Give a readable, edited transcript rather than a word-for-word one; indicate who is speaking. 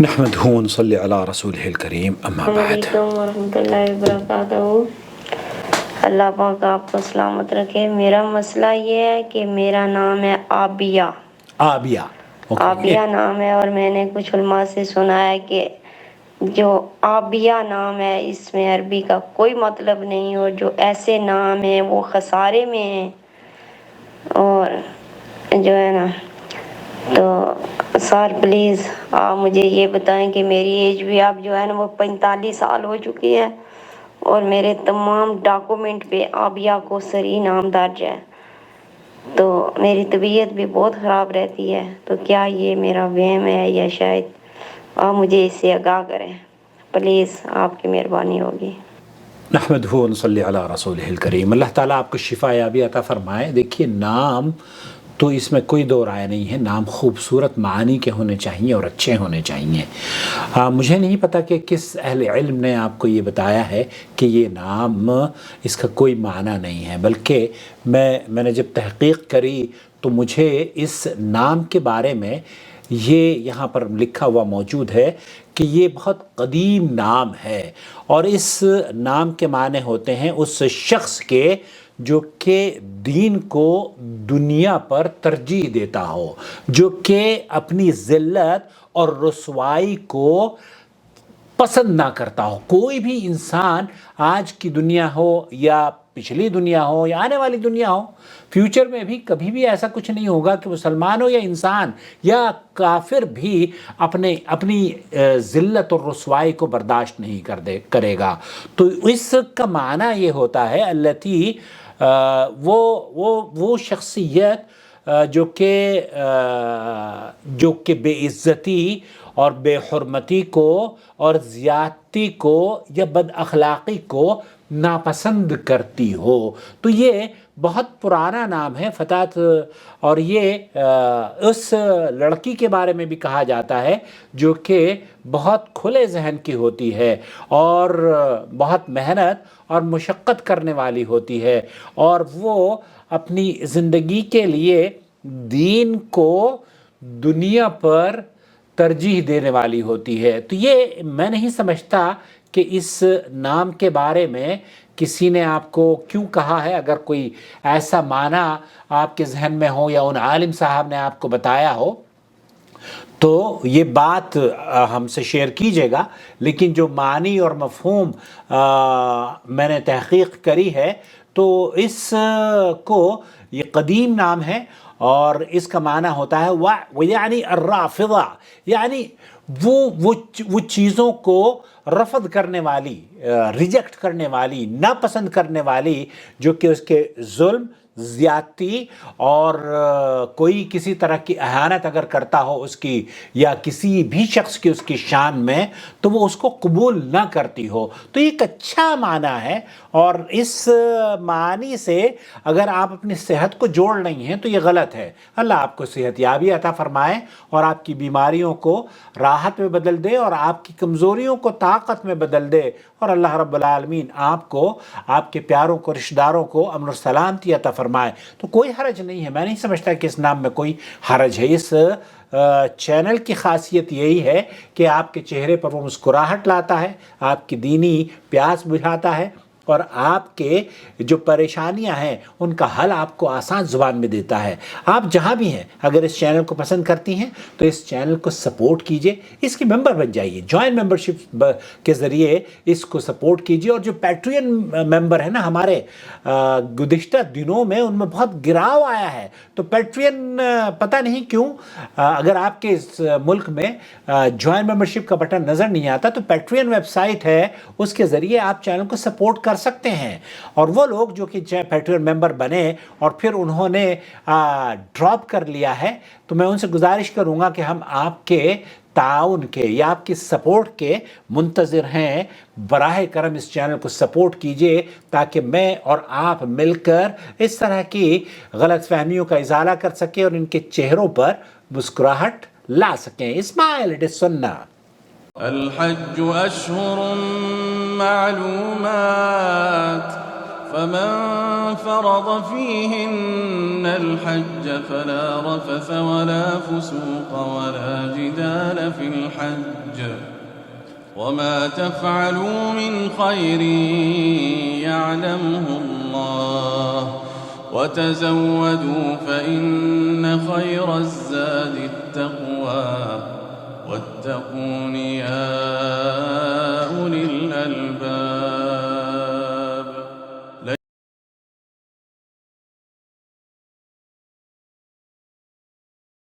Speaker 1: نحمدہ و نصلی علی رسولہ الکریم اما
Speaker 2: السلام
Speaker 1: بعد۔
Speaker 2: علیکم ورحمۃ اللہ وبرکاتہ۔ اللہ پاک آپ کو سلامت رکھے۔ میرا مسئلہ یہ ہے کہ میرا نام ہے عابیہ۔
Speaker 1: عابیہ،
Speaker 2: عابیہ نام ہے، اور میں نے کچھ علماء سے سنا ہے کہ جو عابیہ نام ہے اس میں عربی کا کوئی مطلب نہیں، اور جو ایسے نام ہیں وہ خسارے میں ہیں۔ اور جو ہے نا، تو سر پلیز آپ مجھے یہ بتائیں کہ میری ایج بھی اب جو ہے نا وہ 45 سال ہو چکی ہے، اور میرے تمام ڈاکومنٹ پہ عابیہ کو صریح نام درج ہے، تو میری طبیعت بھی بہت خراب رہتی ہے۔ تو کیا یہ میرا وہم ہے یا شاید آپ مجھے اس سے آگاہ کریں، پلیز، آپ کی مہربانی ہوگی۔
Speaker 1: نحمدہ و نصلی علی رسولہ الکریم۔ اللہ تعالیٰ آپ کو شفا یابی عطا فرمائے۔ دیکھیے، نام تو اس میں کوئی دو رائے نہیں ہے، نام خوبصورت معانی کے ہونے چاہیے اور اچھے ہونے چاہیے۔ مجھے نہیں پتا کہ کس اہل علم نے آپ کو یہ بتایا ہے کہ یہ نام اس کا کوئی معنی نہیں ہے، بلکہ میں نے جب تحقیق کری تو مجھے اس نام کے بارے میں یہ یہاں پر لکھا ہوا موجود ہے کہ یہ بہت قدیم نام ہے، اور اس نام کے معنی ہوتے ہیں اس شخص کے جو کہ دین کو دنیا پر ترجیح دیتا ہو، جو کہ اپنی ذلت اور رسوائی کو پسند نہ کرتا ہو۔ کوئی بھی انسان آج کی دنیا ہو یا پچھلی دنیا ہو یا آنے والی دنیا ہو، فیوچر میں بھی کبھی بھی ایسا کچھ نہیں ہوگا کہ مسلمان ہو یا انسان یا کافر بھی اپنی ذلت اور رسوائی کو برداشت نہیں کرے گا۔ تو اس کا معنی یہ ہوتا ہے التی وہ شخصیت جو کہ بے عزتی اور بے حرمتی کو اور زیادتی کو یا بد اخلاقی کو ناپسند کرتی ہو۔ تو یہ بہت پرانا نام ہے فتاة، اور یہ اس لڑکی کے بارے میں بھی کہا جاتا ہے جو کہ بہت کھلے ذہن کی ہوتی ہے اور بہت محنت اور مشقت کرنے والی ہوتی ہے، اور وہ اپنی زندگی کے لیے دین کو دنیا پر ترجیح دینے والی ہوتی ہے۔ تو یہ میں نہیں سمجھتا کہ اس نام کے بارے میں کسی نے آپ کو کیوں کہا ہے۔ اگر کوئی ایسا معنی آپ کے ذہن میں ہو یا ان عالم صاحب نے آپ کو بتایا ہو تو یہ بات ہم سے شیئر کیجیے گا، لیکن جو معنی اور مفہوم میں نے تحقیق کری ہے تو اس کو یہ قدیم نام ہے، اور اس کا معنی ہوتا ہے یعنی الرافضہ، یعنی وہ چیزوں کو رفض کرنے والی، ریجیکٹ کرنے والی، ناپسند کرنے والی، جو کہ اس کے ظلم، زیادتی اور کوئی کسی طرح کی اہانت اگر کرتا ہو اس کی یا کسی بھی شخص کی اس کی شان میں، تو وہ اس کو قبول نہ کرتی ہو۔ تو یہ ایک اچھا معنی ہے، اور اس معنی سے اگر آپ اپنی صحت کو جوڑ رہی ہیں تو یہ غلط ہے۔ اللہ آپ کو صحت یابی عطا فرمائے اور آپ کی بیماریوں کو راحت میں بدل دے اور آپ کی کمزوریوں کو طاقت میں بدل دے، اور اللہ رب العالمین آپ کو، آپ کے پیاروں کو، رشتہ داروں کو امن و سلامتی عطا فرمائے۔ تو کوئی حرج نہیں ہے، میں نہیں سمجھتا کہ اس نام میں کوئی حرج ہے۔ اس چینل کی خاصیت یہی ہے کہ آپ کے چہرے پر وہ مسکراہٹ لاتا ہے، آپ کی دینی پیاس بجھاتا ہے، اور آپ کے جو پریشانیاں ہیں ان کا حل آپ کو آسان زبان میں دیتا ہے۔ آپ جہاں بھی ہیں اگر اس چینل کو پسند کرتی ہیں تو اس چینل کو سپورٹ کیجئے، اس کی ممبر بن جائیے، جوائن ممبرشپ کے ذریعے اس کو سپورٹ کیجئے۔ اور جو پیٹرین ممبر ہیں نا ہمارے، گزشتہ دنوں میں ان میں بہت گراؤ آیا ہے، تو پیٹرین پتہ نہیں کیوں، اگر آپ کے اس ملک میں جوائن ممبرشپ کا بٹن نظر نہیں آتا تو پیٹرین ویب سائٹ ہے، اس کے ذریعے آپ چینل کو سپورٹ کر سکتے ہیں۔ اور وہ لوگ جو کہ پیٹرین ممبر بنے اور پھر انہوں نے ڈراپ کر لیا ہے، تو میں ان سے گزارش کروں گا کہ ہم آپ کے تعاون کے یا آپ کی سپورٹ کے منتظر ہیں۔ براہ کرم اس چینل کو سپورٹ کیجئے تاکہ میں اور آپ مل کر اس طرح کی غلط فہمیوں کا ازالہ کر سکیں اور ان کے چہروں پر مسکراہٹ لا سکیں۔ اسمائل اٹ از سنہ۔
Speaker 3: الحج أشهر معلومات فمن فرض فيهن الحج فلا رفث ولا فسوق ولا جدال في الحج وما تفعلوا من خير يعلمه الله وتزودوا فإن خير الزاد التقوى واتقون يا